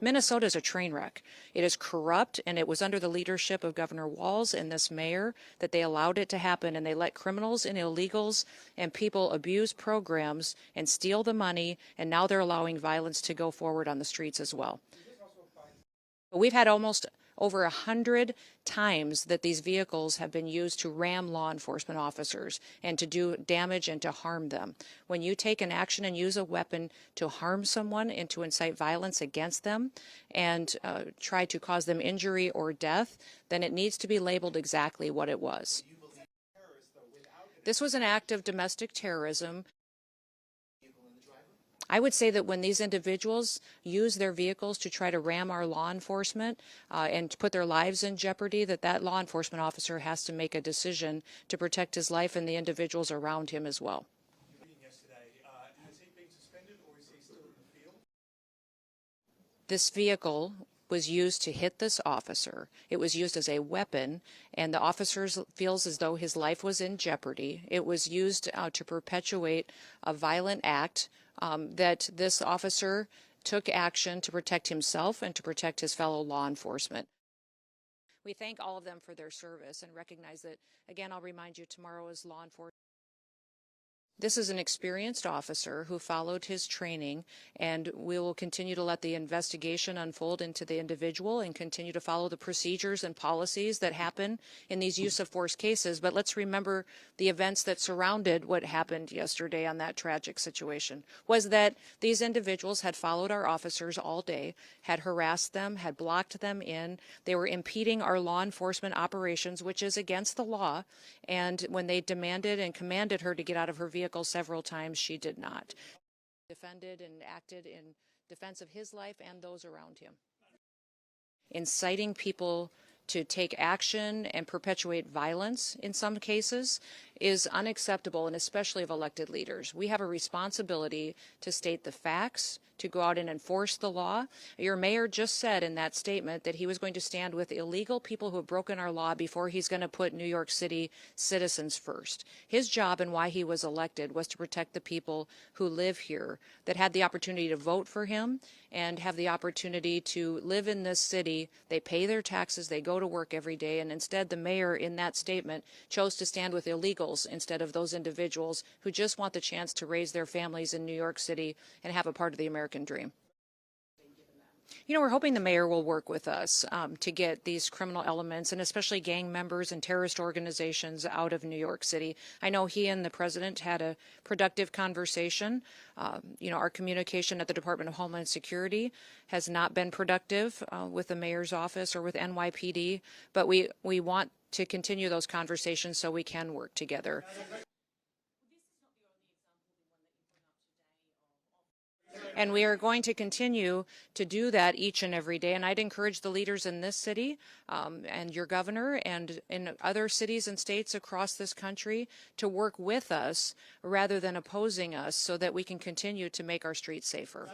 Minnesota is a train wreck. It is corrupt, and it was under the leadership of Governor Walz and this mayor that they allowed it to happen, and they let criminals and illegals and people abuse programs and steal the money, and now they're allowing violence to go forward on the streets as well. We've had almost over 100 times that these vehicles have been used to ram law enforcement officers and to do damage and to harm them. When you take an action and use a weapon to harm someone and to incite violence against them and try to cause them injury or death, then it needs to be labeled exactly what it was. This was an act of domestic terrorism. I would say that when these individuals use their vehicles to try to ram our law enforcement and put their lives in jeopardy, that law enforcement officer has to make a decision to protect his life and the individuals around him as well. Has he been suspended, or is he still in the field? This vehicle was used to hit this officer. It was used as a weapon, and the officer feels as though his life was in jeopardy. It was used to perpetuate a violent act that this officer took action to protect himself and to protect his fellow law enforcement. We thank all of them for their service and recognize that, again, I'll remind you, tomorrow is law enforcement. This is an experienced officer who followed his training, and we will continue to let the investigation unfold into the individual and continue to follow the procedures and policies that happen in these use of force cases. But let's remember the events that surrounded what happened yesterday on that tragic situation was that these individuals had followed our officers all day, had harassed them, had blocked them in. They were impeding our law enforcement operations, which is against the law. And when they demanded and commanded her to get out of her vehicle several times, she did not. Defended and acted in defense of his life and those around him. Inciting people to take action and perpetuate violence in some cases is unacceptable, and especially of elected leaders. We have a responsibility to state the facts, to go out and enforce the law. Your mayor just said in that statement that he was going to stand with illegal people who have broken our law before he's going to put New York City citizens first. His job and why he was elected was to protect the people who live here, that had the opportunity to vote for him and have the opportunity to live in this city. They pay their taxes, they go to work every day, and instead the mayor in that statement chose to stand with illegals instead of those individuals who just want the chance to raise their families in New York City and have a part of the American dream. You know, we're hoping the mayor will work with us to get these criminal elements and especially gang members and terrorist organizations out of New York City. I know he and the president had a productive conversation. You know, our communication at the Department of Homeland Security has not been productive with the mayor's office or with NYPD, but we want to continue those conversations so we can work together. And we are going to continue to do that each and every day. And I'd encourage the leaders in this city and your governor and in other cities and states across this country to work with us rather than opposing us so that we can continue to make our streets safer.